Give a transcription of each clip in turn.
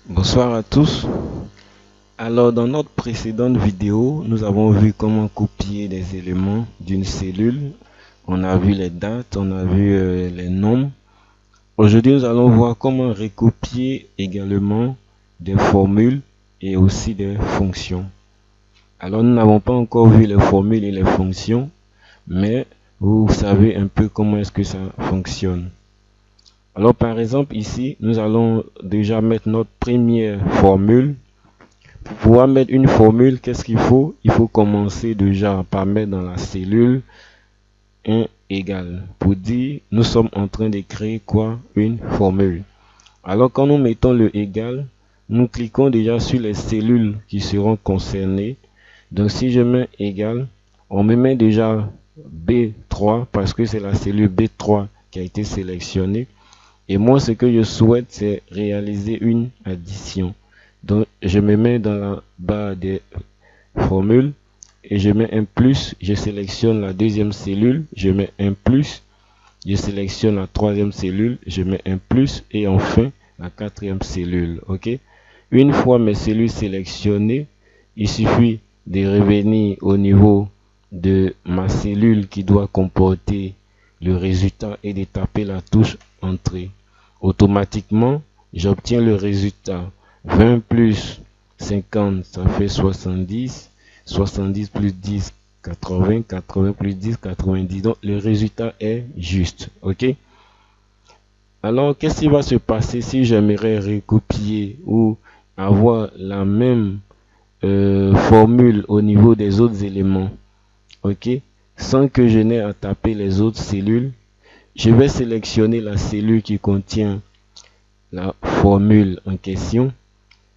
Bonsoir à tous. Alors dans notre précédente vidéo, nous avons vu comment copier des éléments d'une cellule. On a vu les dates, on a vu les nombres. Aujourd'hui, nous allons voir comment recopier également des formules et aussi des fonctions. Alors nous n'avons pas encore vu les formules et les fonctions, mais vous savez un peu comment est-ce que ça fonctionne. Alors par exemple ici, nous allons déjà mettre notre première formule. Pour pouvoir mettre une formule, qu'est-ce qu'il faut? Il faut commencer déjà par mettre dans la cellule un égal. Pour dire, nous sommes en train de créer quoi? Une formule. Alors quand nous mettons le égal, nous cliquons déjà sur les cellules qui seront concernées. Donc si je mets égal, on me met déjà B3 parce que c'est la cellule B3 qui a été sélectionnée. Et moi, ce que je souhaite, c'est réaliser une addition. Donc, je me mets dans la barre des formules et je mets un plus. Je sélectionne la deuxième cellule, je mets un plus. Je sélectionne la troisième cellule, je mets un plus. Et enfin, la quatrième cellule. OK? Une fois mes cellules sélectionnées, il suffit de revenir au niveau de ma cellule qui doit comporter le résultat et de taper la touche Entrée. Automatiquement, j'obtiens le résultat. 20 plus 50, ça fait 70. 70 plus 10, 80. 80 plus 10, 90. Donc, le résultat est juste. OK? Alors, qu'est-ce qui va se passer si j'aimerais recopier ou avoir la même formule au niveau des autres éléments? OK? Sans que je n'ai à taper les autres cellules, je vais sélectionner la cellule qui contient la formule en question,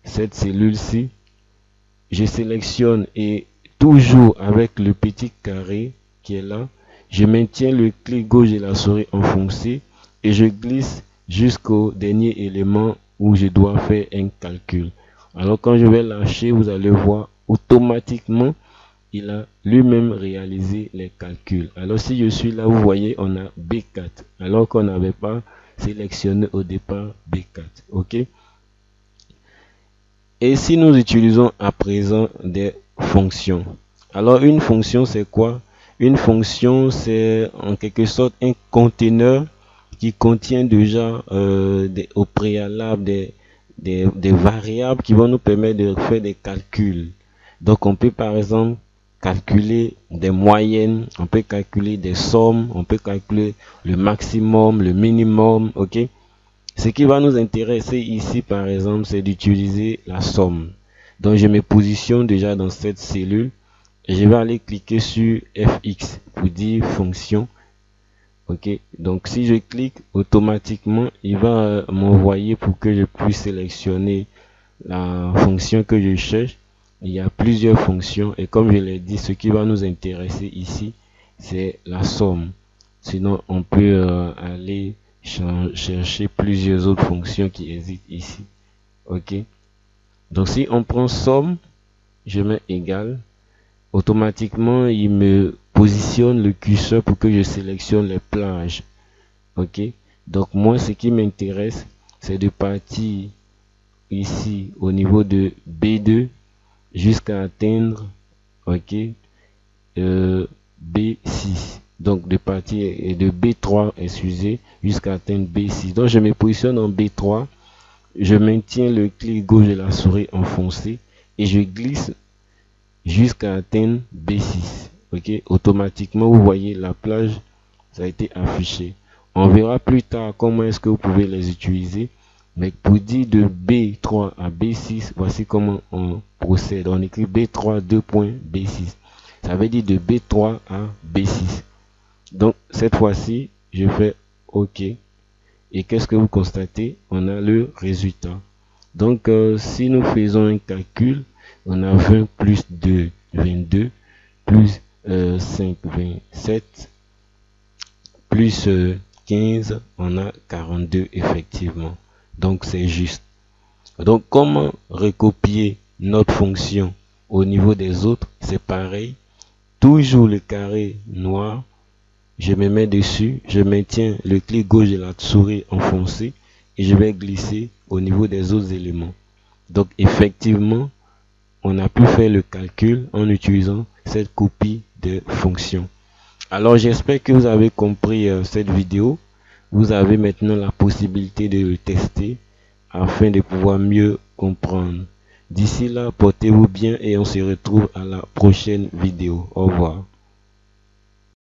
cette cellule-ci. Je sélectionne et toujours avec le petit carré qui est là, je maintiens le clic gauche de la souris enfoncé et je glisse jusqu'au dernier élément où je dois faire un calcul. Alors quand je vais lâcher, vous allez voir automatiquement il a lui-même réalisé les calculs. Alors si je suis là, vous voyez, on a B4, alors qu'on n'avait pas sélectionné au départ B4. OK? Et si nous utilisons à présent des fonctions. Alors une fonction, c'est quoi? Une fonction, c'est en quelque sorte un conteneur qui contient déjà au préalable des variables qui vont nous permettre de faire des calculs. Donc on peut par exemple calculer des moyennes, on peut calculer des sommes, on peut calculer le maximum, le minimum, ok? Ce qui va nous intéresser ici, par exemple, c'est d'utiliser la somme. Donc je me positionne déjà dans cette cellule et je vais aller cliquer sur FX pour dire fonction. Ok, donc si je clique, automatiquement, il va m'envoyer pour que je puisse sélectionner la fonction que je cherche. Il y a plusieurs fonctions et comme je l'ai dit, ce qui va nous intéresser ici, c'est la somme. Sinon, on peut aller chercher plusieurs autres fonctions qui existent ici. Ok. Donc si on prend somme, je mets égal. Automatiquement, il me positionne le curseur pour que je sélectionne les plages. Ok. Donc moi, ce qui m'intéresse, c'est de partir ici au niveau de B2 jusqu'à atteindre B6. Donc de partir et de B3, excusez, jusqu'à atteindre B6. Donc je me positionne en B3, je maintiens le clic gauche de la souris enfoncé et je glisse jusqu'à atteindre B6. Ok, automatiquement vous voyez la plage, ça a été affiché. On verra plus tard comment est-ce que vous pouvez les utiliser. Mais pour dire de B3 à B6, voici comment on procède. On écrit B3 2.B6. Ça veut dire de B3 à B6. Donc cette fois-ci, je fais OK. Et qu'est-ce que vous constatez? On a le résultat. Donc si nous faisons un calcul, on a 20 plus 2, 22, plus 5, 27, plus 15, on a 42 effectivement. Donc c'est juste. Donc comment recopier notre fonction au niveau des autres? C'est pareil. Toujours le carré noir. Je me mets dessus. Je maintiens le clic gauche de la souris enfoncé. Et je vais glisser au niveau des autres éléments. Donc effectivement, on a pu faire le calcul en utilisant cette copie de fonction. Alors j'espère que vous avez compris cette vidéo. Vous avez maintenant la possibilité de le tester afin de pouvoir mieux comprendre. D'ici là, portez-vous bien et on se retrouve à la prochaine vidéo. Au revoir.